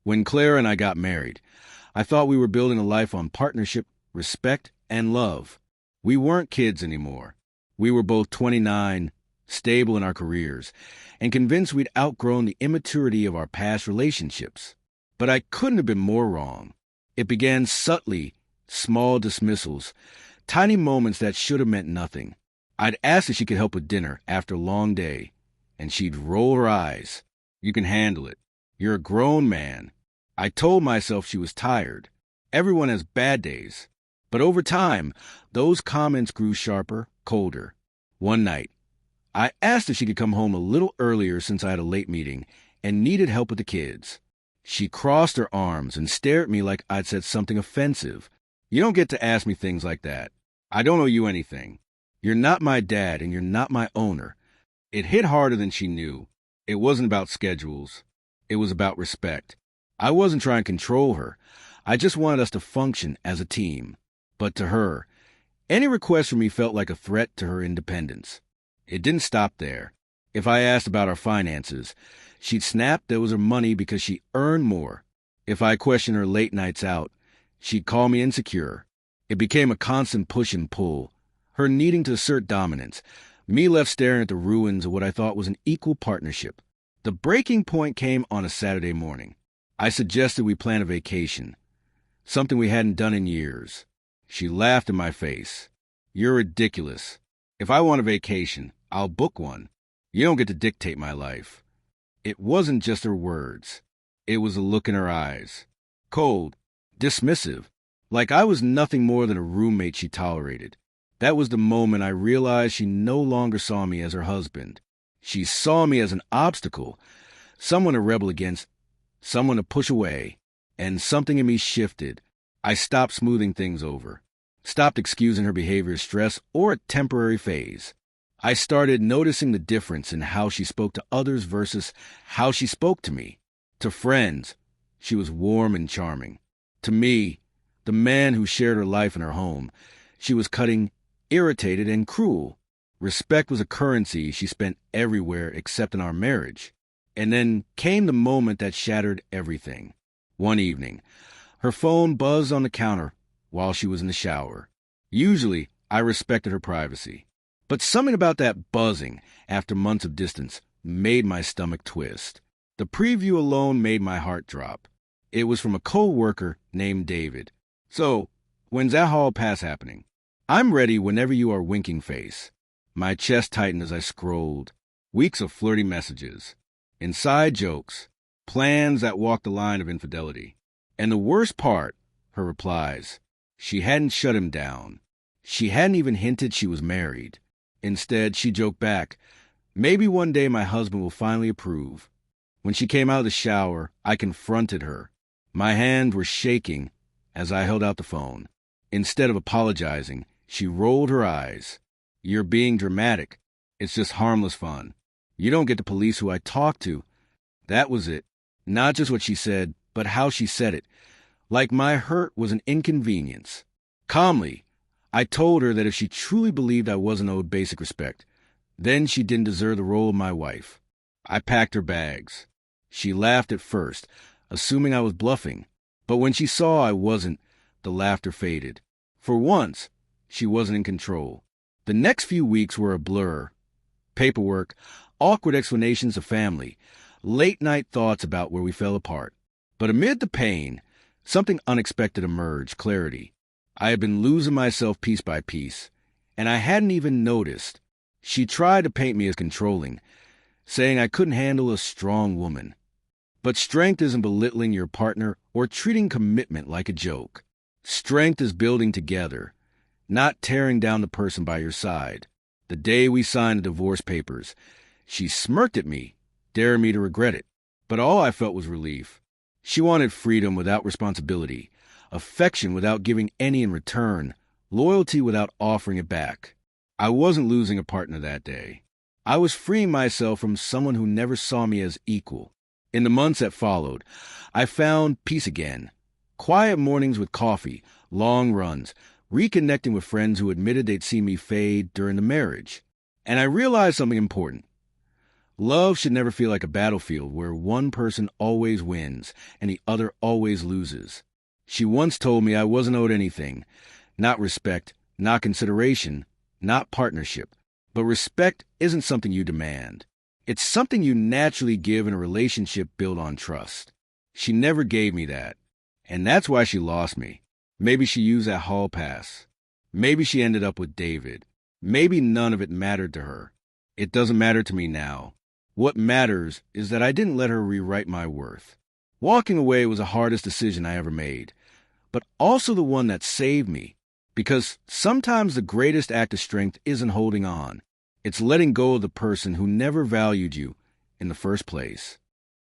When Claire and I got married, I thought we were building a life on partnership, respect, and love. We weren't kids anymore. We were both 29, stable in our careers, and convinced we'd outgrown the immaturity of our past relationships. But I couldn't have been more wrong. It began subtly, small dismissals, tiny moments that should have meant nothing. I'd ask if she could help with dinner after a long day, and she'd roll her eyes. "You can handle it. You're a grown man." I told myself she was tired. Everyone has bad days. But over time, those comments grew sharper, colder. One night, I asked if she could come home a little earlier since I had a late meeting and needed help with the kids. She crossed her arms and stared at me like I'd said something offensive. "You don't get to ask me things like that. I don't owe you anything. You're not my dad and you're not my owner." It hit harder than she knew. It wasn't about schedules. It was about respect. I wasn't trying to control her. I just wanted us to function as a team. But to her, any request from me felt like a threat to her independence. It didn't stop there. If I asked about our finances, she'd snap there was her money because she earned more. If I questioned her late nights out, she'd call me insecure. It became a constant push and pull, her needing to assert dominance, me left staring at the ruins of what I thought was an equal partnership. The breaking point came on a Saturday morning. I suggested we plan a vacation, something we hadn't done in years. She laughed in my face. "You're ridiculous. If I want a vacation, I'll book one. You don't get to dictate my life." It wasn't just her words. It was a look in her eyes. Cold, dismissive, like I was nothing more than a roommate she tolerated. That was the moment I realized she no longer saw me as her husband. She saw me as an obstacle, someone to rebel against, someone to push away, and something in me shifted. I stopped smoothing things over, stopped excusing her behavior as stress or a temporary phase. I started noticing the difference in how she spoke to others versus how she spoke to me. To friends, she was warm and charming. To me, the man who shared her life and her home, she was cutting, irritated, and cruel. Respect was a currency she spent everywhere except in our marriage. And then came the moment that shattered everything. One evening, her phone buzzed on the counter while she was in the shower. Usually, I respected her privacy. But something about that buzzing, after months of distance, made my stomach twist. The preview alone made my heart drop. It was from a co-worker named David. "So, when's that hall pass happening?" "I'm ready whenever you are, winking face." My chest tightened as I scrolled. Weeks of flirty messages. Inside jokes. Plans that walked the line of infidelity. And the worst part, her replies. She hadn't shut him down. She hadn't even hinted she was married. Instead, she joked back, "Maybe one day my husband will finally approve." When she came out of the shower, I confronted her. My hands were shaking as I held out the phone. Instead of apologizing, she rolled her eyes. "You're being dramatic. It's just harmless fun. You don't get to police who I talk to." That was it. Not just what she said, but how she said it. Like my hurt was an inconvenience. Calmly, I told her that if she truly believed I wasn't owed basic respect, then she didn't deserve the role of my wife. I packed her bags. She laughed at first, assuming I was bluffing. But when she saw I wasn't, the laughter faded. For once, she wasn't in control. The next few weeks were a blur. Paperwork, awkward explanations to family, late-night thoughts about where we fell apart. But amid the pain, something unexpected emerged, clarity. I had been losing myself piece by piece, and I hadn't even noticed. She tried to paint me as controlling, saying I couldn't handle a strong woman. But strength isn't belittling your partner or treating commitment like a joke. Strength is building together, not tearing down the person by your side. The day we signed the divorce papers, she smirked at me, daring me to regret it. But all I felt was relief. She wanted freedom without responsibility, affection without giving any in return, loyalty without offering it back. I wasn't losing a partner that day. I was freeing myself from someone who never saw me as equal. In the months that followed, I found peace again. Quiet mornings with coffee, long runs, reconnecting with friends who admitted they'd seen me fade during the marriage. And I realized something important. Love should never feel like a battlefield where one person always wins and the other always loses. She once told me I wasn't owed anything, not respect, not consideration, not partnership. But respect isn't something you demand. It's something you naturally give in a relationship built on trust. She never gave me that. And that's why she lost me. Maybe she used that hall pass. Maybe she ended up with David. Maybe none of it mattered to her. It doesn't matter to me now. What matters is that I didn't let her rewrite my worth. Walking away was the hardest decision I ever made, but also the one that saved me. Because sometimes the greatest act of strength isn't holding on. It's letting go of the person who never valued you in the first place.